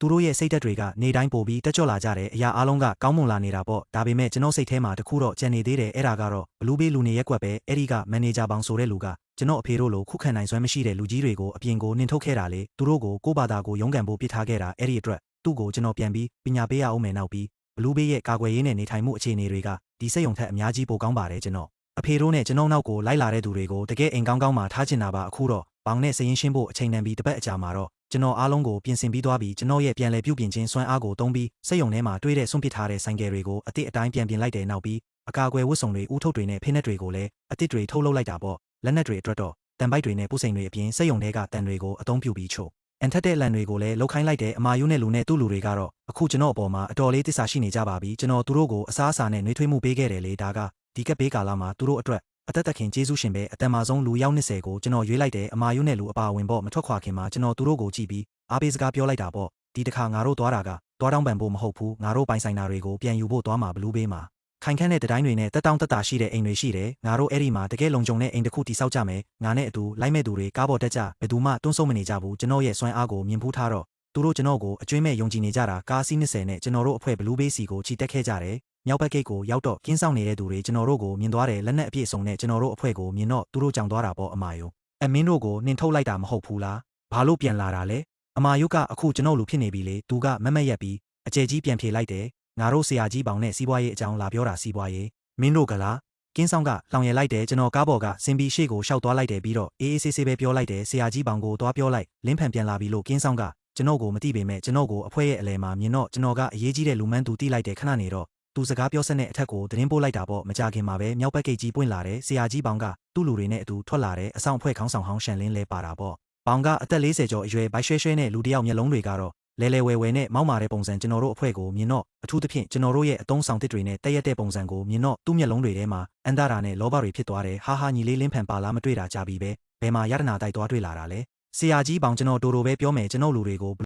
သူတို့ရဲ့စိတ်ဓာတ်တွေကနေတိုင်းပိုပြီးတက်ကြွလာကြတယ်အရာအားလုံးကကောင်းမွန်လာနေတာပေါ့ဒါပေမဲ့ကျွန်တော်စိတ်ထဲမှာတခုတော့ကြံနေသေးတယ်အဲ့ဒါကတော့ဘလူးဘေးလူနေရက်ကွက်ပဲအဲ့ဒီကမန်နေဂျာပေါင်းဆိုတဲ့လူကကျွန်တော်အဖေတို့လိုခုခံနိုင်စွမ်းမရှိတဲ့လူကြီးတွေကိုအပြင်ကိုနှင်ထုတ်ခဲ့တာလေသူတို့ကိုကိုယ့်ဘာသာကိုရုန်းကန်ဖို့ပြစ်ထားခဲ့တာအဲ့ဒီအတွက်သူ့ကိုကျွန်တော်ပြန်ပြီးပညာပေးရအောင်မယ်နောက်ပြီးဘလူးဘေးရဲ့ကာကွယ်ရေးနဲ့နေထိုင်မှုအခြေအနေတွေကဒီစိတ်ယုံထက်အများကြီးပိုကောင်းပါတယ်ကျွန်တော်အဖေတို့နဲ့ကျွန်တော်နောက်ကိုလိုက်လာတဲ့သူတွေကိုတကယ်အိမ်ကောင်းကောင်းမှထားချင်တာပါအခုတော့ပေါင်နဲ့စရင်ရှင်းဖို့အချိန်တန်ပြီးတစ်ပတ်အကြာမှာတော့ကျွန်တော်အားလုံးကိုပြင်ဆင်ပြီးသွားပြီးကျွန်တော်ရဲ့ပြန်လည်ပြုပြင်ခြင်းစွမ်းအားကိုသုံးပြီးစိတ်ယုံထဲမှာတွေးတဲ့ဆွန့်ပစ်ထားတဲ့ဆိုင်ကယ်တွေကိုအစ်စ်အတိုင်းပြန်ပြင်လိုက်တယ်နောက်ပြီးအကာအကွယ်ဝတ်စုံတွေဥထုတ်တွေနဲ့ဖိနက်တွေကိုလည်းအစ်စ်တွေထုတ်လုပ်လိုက်တာပေါ့လက်နက်တွေအတွက်တော့တန်ပိုက်တွေနဲ့ပုစိန်တွေအပြင်စိတ်ယုံထဲကတန်တွေကိုအသုံးပြုပြီးချို့အန်ထက်တဲ့လန်တွေကိုလည်းလှုပ်ခိုင်းလိုက်တဲ့အမာယုနဲ့လူနဲ့သူ့လူတွေကတော့အခုကျွန်တော်အပေါ်မှာအတော်လေးသစ္စာရှိနေကြပါပြီကျွန်တော်သူတို့ကိုအစားအစာနဲ့နှွေးထွေးမှုပေးခဲ့တယ်လေဒါကဒီကပ်ဘေးကာလမှာသူတို့အတွက်အသက်သက်ခင်ကျေးဇူးရှင်ပဲအတန်မာဆုံးလူရောက်20ကိုကျွန်တော်ရွေးလိုက်တဲ့အမာယုနဲ့လူအပါဝင်ပေါ့မထွက်ခွာခင်မှာကျွန်တော်သူတို့ကိုကြည့်ပြီးအားပေးစကားပြောလိုက်တာပေါ့ဒီတစ်ခါငါတို့သွားတာကသွားတောင်းပန်ဖို့မဟုတ်ဘူးငါတို့ပိုင်ဆိုင်တာတွေကိုပြန်ယူဖို့သွားမှာဘလူးဘေးမှာခိုင်ခန့်တဲ့တတိုင်းတွေနဲ့တက်တောင့်တက်တာရှိတဲ့အိမ်တွေရှိတယ်ငါတို့အဲ့ဒီမှာတကယ်လုံခြုံတဲ့အိမ်တစ်ခုတိစောက်ကြမယ်ငါနဲ့အတူလိုက်မဲ့သူတွေကားပေါ်တက်ကြဘယ်သူမှတွန်းဆုတ်မနေကြဘူးကျွန်တော်ရဲ့စွမ်းအားကိုမြင်ဖူးထားတော့သူတို့ကျွန်တော်ကိုအကျွင်းမဲ့ယုံကြည်နေကြတာကားစီး20နဲ့ကျွန်တော်တို့အဖွဲ့ဘလူးဘေးစီကိုချီတက်ခဲ့ကြတယ်မြောက်ဘက်ဂိတ်ကိုရောက်တော့ကင်းဆောင်နေတဲ့သူတွေကျွန်တော်တို့ကိုမြင်သွားတယ်လက်နက်အပြည့်စုံနဲ့ကျွန်တော်တို့အဖွဲ့ကိုမြင်တော့သူတို့ကြောင်သွားတာပေါ့အမာယုအမင်းတို့ကိုနှင်ထုတ်လိုက်တာမဟုတ်ဘူးလားဘာလို့ပြန်လာတာလဲအမာယုကအခုကျွန်တော်လူဖြစ်နေပြီလေသူကမက်မက်ရက်ပြီးအကျယ်ကြီးပြန်ဖြေလိုက်တယ်ငါတို့ဆရာကြီးပေါင်နဲ့စီးပွားရေးအကြောင်းလာပြောတာစီးပွားရေးမင်းတို့ကလားကင်းဆောင်ကလောင်ရလိုက်တယ်ကျွန်တော်ကားပေါ်ကစင်ပြီးရှေ့ကိုရှောက်သွားလိုက်တယ်ပြီးတော့အေးအေးဆေးဆေးပဲပြောလိုက်တယ်ဆရာကြီးပေါင်ကိုသွားပြောလိုက်လင်းဖန်ပြန်လာပြီလို့ကင်းဆောင်ကကျွန်တော်ကိုမသိပေမဲ့ကျွန်တော်ကိုအဖွဲရဲ့အလဲမှာမြင်တော့ကျွန်တော်ကအရေးကြီးတဲ့လူမန်းသူတိလိုက်တယ်ခဏနေတော့သူစကားပြောဆက်တဲ့အထက်ကိုသတင်းပို့လိုက်တာပေါ့မကြခင်မှာပဲမြောက်ဘက်ဂိတ်ကြီးပွင့်လာတယ်ဆရာကြီးပေါင်ကသူ့လူတွေနဲ့အတူထွက်လာတယ်အဆောင်အဖွဲ့ခေါင်းဆောင်ဟောင်းရှန်လင်းလဲပါတာပေါ့ပေါင်ကအသက်40ကျော်အရွယ်ဘိုက်ရွှဲရွှဲနဲ့လူတယောက်မျက်လုံးတွေကတော့လဲလဲဝဲဝဲနဲ့မောက်မာတဲ့ပုံစံကျွန်တော်တို့အဖွဲ့ကိုမြင်တော့အထူးသဖြင့်ကျွန်တော်တို့ရဲ့အတုံးဆောင်တစ်တွေနဲ့တက်ရက်တဲ့ပုံစံကိုမြင်တော့သူ့မျက်လုံးတွေထဲမှာအန်ဒါရာနဲ့လောဘတွေဖြစ်သွားတယ်ဟာဟာညီလေးလင်းဖန်ပါလားမတွေ့တာကြပြီပဲဘယ်မှာရတနာတိုက်သွားတွေ့လာတာလဲဆရာကြီးပေါင်ကျွန်တော်တိုးတိုပဲပြောမယ်ကျွန်တော်လူတွေကို